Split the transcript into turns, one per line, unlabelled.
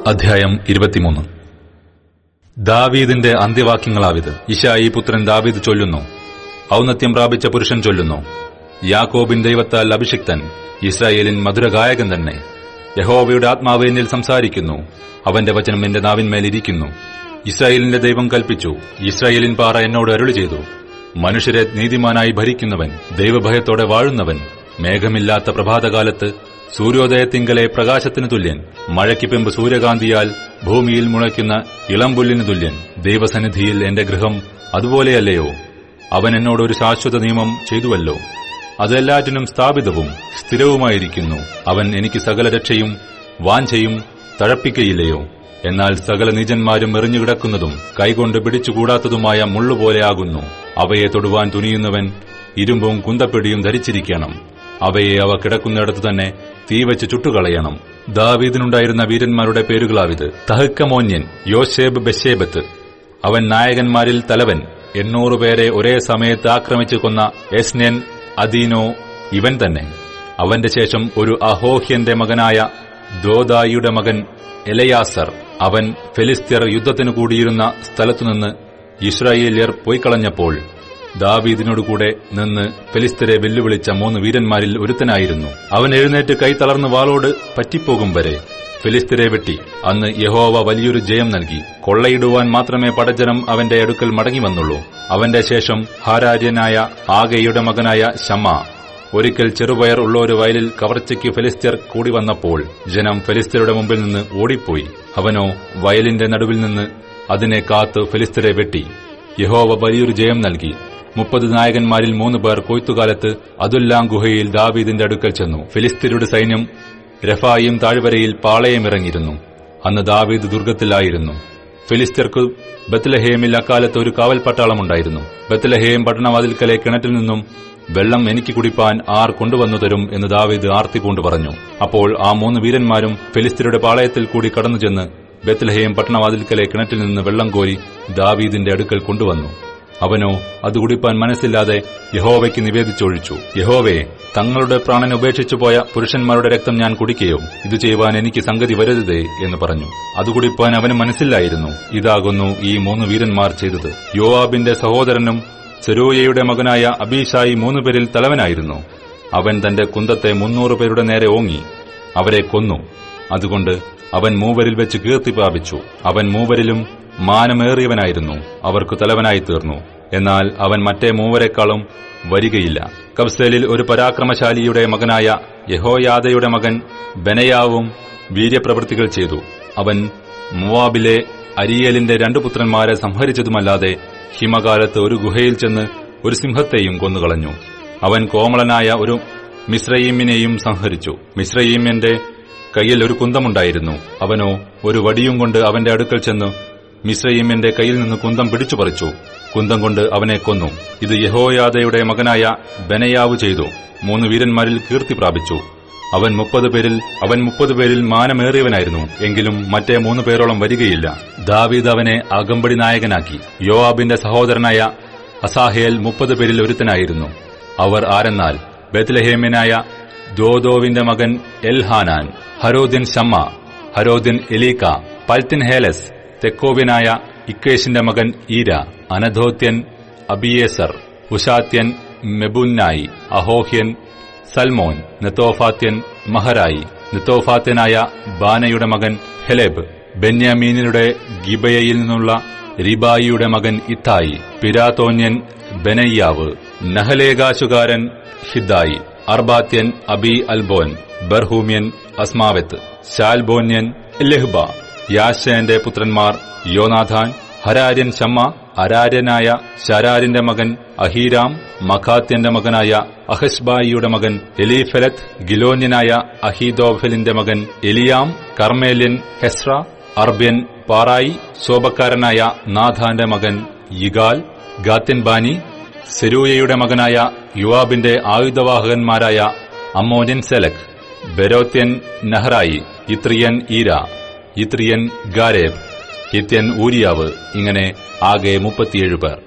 അധ്യായം 23. ദാവീദിന്റെ അന്ത്യവാക്യങ്ങളാവിത്. ഇശായി പുത്രൻ ദാവീദ് ചൊല്ലുന്നു. ഔന്നത്യം പ്രാപിച്ച പുരുഷൻ ചൊല്ലുന്നു. യാക്കോബിൻ ദൈവത്താൽ അഭിഷിക്തൻ, ഇസ്രായേലിൻ മധുരഗായകൻ തന്നെ. യഹോവയുടെ ആത്മാവ് എന്നിൽ സംസാരിക്കുന്നു, അവന്റെ വചനം എന്റെ നാവിന്മേലിരിക്കുന്നു. ഇസ്രായേലിന്റെ ദൈവം കൽപ്പിച്ചു, ഇസ്രായേലിൻ പാറ എന്നോട് അരുളി ചെയ്തു. മനുഷ്യരെ നീതിമാനായി ഭരിക്കുന്നവൻ, ദൈവഭയത്തോടെ വാഴുന്നവൻ, മേഘമില്ലാത്ത പ്രഭാതകാലത്ത് സൂര്യോദയത്തിങ്കലെ പ്രകാശത്തിനു തുല്യൻ, മഴയ്ക്ക് പിമ്പ് സൂര്യകാന്തിയാൽ ഭൂമിയിൽ മുളയ്ക്കുന്ന ഇളംപുല്ലിനു തുല്യൻ. ദൈവസന്നിധിയിൽ എന്റെ ഗൃഹം അതുപോലെയല്ലയോ? അവൻ എന്നോടൊരു ശാശ്വത നിയമം ചെയ്തുവല്ലോ. അതെല്ലാറ്റിനും സ്ഥാപിതവും സ്ഥിരവുമായിരിക്കുന്നു. അവൻ എനിക്ക് സകല രക്ഷയും വാഞ്ചയും തഴപ്പിക്കയില്ലയോ? എന്നാൽ സകല നീചന്മാരും എറിഞ്ഞുകിടക്കുന്നതും കൈകൊണ്ട് പിടിച്ചുകൂടാത്തതുമായ മുള്ളുപോലെയാകുന്നു. അവയെ തൊടുവാൻ തുനിയുന്നവൻ ഇരുമ്പും കുന്തപ്പിടിയും ധരിച്ചിരിക്കണം. അവയെ അവ കിടക്കുന്നിടത്തു തന്നെ തീവച്ച് ചുട്ടുകളയണം. ദാവീദിനുണ്ടായിരുന്ന വീരന്മാരുടെ പേരുകളാവിത്. തഹക്കമോന്യൻ, യോശേബ് ബെശേബത്ത്. അവൻ നായകന്മാരിൽ തലവൻ. 800 പേരെ ഒരേ സമയത്ത് ആക്രമിച്ചു കൊന്ന എസ്നെൻ അദീനോ ഇവൻ തന്നെ. അവന്റെ ശേഷം ഒരു അഹോഹ്യന്റെ മകനായ ദോദായിയുടെ മകൻ എലയാസർ. അവൻ ഫെലിസ്ത്യർ യുദ്ധത്തിനു കൂടിയിരുന്ന സ്ഥലത്തുനിന്ന് ഇസ്രായേല്യർ പോയിക്കളഞ്ഞപ്പോൾ ദാവീദിനോടുകൂടെ നിന്ന് ഫെലിസ്ത്യരെ വെല്ലുവിളിച്ച 3 വീരന്മാരിൽ ഒരുത്തനായിരുന്നു. അവൻ എഴുന്നേറ്റ് കൈ തളർന്ന് വാളോട് പറ്റിപ്പോകും വരെ ഫെലിസ്ത്യരെ വെട്ടി. അന്ന് യഹോവ വലിയൊരു ജയം നൽകി. കൊള്ളയിടുവാൻ മാത്രമേ പടജനം അവന്റെ അടുക്കൽ മടങ്ങി വന്നുള്ളൂ. അവന്റെ ശേഷം ഹാരാര്യനായ ആഗയുടെ മകനായ ശമ്മ. ഒരിക്കൽ ചെറുപയർ ഉള്ള ഒരു വയലിൽ കവർച്ചയ്ക്ക് ഫെലിസ്ത്യർ കൂടി വന്നപ്പോൾ ജനം ഫെലിസ്ത്യരുടെ മുമ്പിൽ നിന്ന് ഓടിപ്പോയി. അവനോ വയലിന്റെ നടുവിൽ നിന്ന് അതിനെ കാത്ത് ഫെലിസ്ത്യരെ വെട്ടി. യഹോവ വലിയൊരു ജയം നൽകി. 30 നായകന്മാരിൽ 3 പേർ കൊയ്ത്തുകാലത്ത് അതുല്ലാം ഗുഹയിൽ ദാവീദിന്റെ അടുക്കൽ ചെന്നു. ഫിലിസ്ത്യരുടെ സൈന്യം രഫായിം താഴ്വരയിൽ പാളയമിറങ്ങിയിരുന്നു. അന്ന് ദാവീദ് ദുർഗത്തിലായിരുന്നു. ഫിലിസ്ത്യർക്ക് ബത്ലഹേമിൽ അക്കാലത്ത് ഒരു കാവൽ പട്ടാളമുണ്ടായിരുന്നു. ബത്ലഹേം പട്ടണവാതിൽക്കലെ കിണറ്റിൽ നിന്നും വെള്ളം എനിക്ക് കുടിപ്പാൻ ആർ കൊണ്ടുവന്നു തരും എന്ന് ദാവീദ് ആർത്തിപൂണ്ട് പറഞ്ഞു. അപ്പോൾ ആ 3 വീരന്മാരും ഫിലിസ്ത്യരുടെ പാളയത്തിൽ കൂടി കടന്നുചെന്ന് ബത്ലഹേം പട്ടണവാതിൽക്കലെ കിണറ്റിൽ നിന്ന് വെള്ളം കോരി ദാവീദിന്റെ അടുക്കൽ കൊണ്ടുവന്നു. അവനോ അത് കുടിപ്പാൻ മനസ്സില്ലാതെ യഹോവയ്ക്ക് നിവേദിച്ചൊഴിച്ചു. യഹോവേ, തങ്ങളുടെ പ്രാണൻ ഉപേക്ഷിച്ചുപോയ പുരുഷന്മാരുടെ രക്തം ഞാൻ കുടിക്കുകയോ? ഇത് ചെയ്യുവാൻ എനിക്ക് സംഗതി വരരുതേ എന്ന് പറഞ്ഞു. അത് കുടിപ്പാൻ അവന് മനസ്സില്ലായിരുന്നു. ഇതാകുന്നു ഈ 3 വീരന്മാർ ചെയ്തത്. യോവാബിന്റെ സഹോദരനും സെരൂയയുടെ മകനായ അബീശായി 3 പേരിൽ തലവനായിരുന്നു. അവൻ തന്റെ കുന്തത്തെ 300 പേരുടെ നേരെ ഓങ്ങി അവരെ കൊന്നു. അതുകൊണ്ട് അവൻ 3 വെച്ച് കീർത്തി പ്രാപിച്ചു. അവൻ 3 മാനമേറിയവനായിരുന്നു. അവർക്ക് തലവനായി തീർന്നു. എന്നാൽ അവൻ മറ്റേ 3 വരികയില്ല. കബ്സേലിൽ ഒരു പരാക്രമശാലിയുടെ മകനായ യഹോയാദയുടെ മകൻ ബെനയാവും വീര്യപ്രവൃത്തികൾ ചെയ്തു. അവൻ മോവാബിലെ അരിയേലിന്റെ 2 പുത്രന്മാരെ സംഹരിച്ചതുമല്ലാതെ ഹിമകാലത്ത് ഒരു ഗുഹയിൽ ചെന്ന് ഒരു സിംഹത്തെയും കൊന്നുകളഞ്ഞു. അവൻ കോമളനായ ഒരു മിസ്രയീമിനെയും സംഹരിച്ചു. മിസ്രയീമിന്റെ കയ്യിൽ ഒരു കുന്തമുണ്ടായിരുന്നു. അവനോ ഒരു വടിയും കൊണ്ട് അവന്റെ അടുക്കൽ ചെന്ന് മിസ്രയീമിന്റെ കയ്യിൽ നിന്ന് കുന്തം പിടിച്ചുപറിച്ചു. കുന്തം കൊണ്ട് അവനെ കൊന്നു. ഇത് യഹോയാദയുടെ മകനായ ബെനയാവ് ചെയ്തു. 3 വീരന്മാരിൽ കീർത്തി പ്രാപിച്ചു. അവൻ 30 പേരിൽ മാനമേറിയവനായിരുന്നു. എങ്കിലും മറ്റേ 3 പേരോളം വരികയില്ല. ദാവീദ് അവനെ അകമ്പടി നായകനാക്കി. യോവാബിന്റെ സഹോദരനായ അസാഹേൽ 30 പേരിൽ ഒരുത്തനായിരുന്നു. അവർ ആരെന്നാൽ ബത്ലഹേമ്യനായ ദോദോവിന്റെ മകൻ എൽഹാനാൻ, ഹരോദിൻ ശമ്മ, ഹരോദിൻ എലീക്ക, പൽത്തിൻ ഹേലസ്, തെക്കോവ്യനായ ഇക്കേഷിന്റെ മകൻ ഈര, അനധോത്യൻ അബിയേസർ, ഉഷാത്യൻ മെബുന്നായി, അഹോഹ്യൻ സൽമോൻ, നെത്തോഫാത്യൻ മഹരായി, നെത്തോഫാത്യനായ ബാനയുടെ മകൻ ഹെലെബ്, ബെന്യാമീനിയുടെ ഗിബയയിൽ നിന്നുള്ള റിബായിയുടെ മകൻ ഇത്തായി, പിരാതോന്യൻ ബെനയ്യാവ്, നഹലേഗാശുകാരൻ ഹിദ്ദായി, അർബാത്യൻ അബി അൽബോൻ, ബർഹൂമ്യൻ അസ്മാവെത്ത്, ശാൽബോന്യൻ ലെഹ്ബ. യാശേന്റെ പുത്രന്മാർ യോനാഥാൻ, ഹരാര്യൻ ശമ്മ, അരാര്യനായ ശരാരിന്റെ മകൻ അഹീരാം, മഖാത്യന്റെ മകനായ അഹസ്ബായിയുടെ മകൻ എലീഫെലത്ത്, ഗിലോന്യനായ അഹീദോഫലിന്റെ മകൻ എലിയാം, കർമ്മേല്യൻ ഹെസ്ര, അർബ്യൻ പാറായി, ശോഭക്കാരനായ നാഥാന്റെ മകൻ യിഗാൽ, ഗാത്യൻ ബാനി, സെരൂയയുടെ മകനായ യുവാബിന്റെ ആയുധവാഹകന്മാരായ അമ്മോന്യൻ സെലക്, ബെരോത്യൻ നഹറായി, ഇത്രിയൻ ഈര, ഇത്രിയൻ ഗാരേബ്, ഹിത്യൻ ഊരിയാവ്. ഇങ്ങനെ ആകെ 37 പേർ.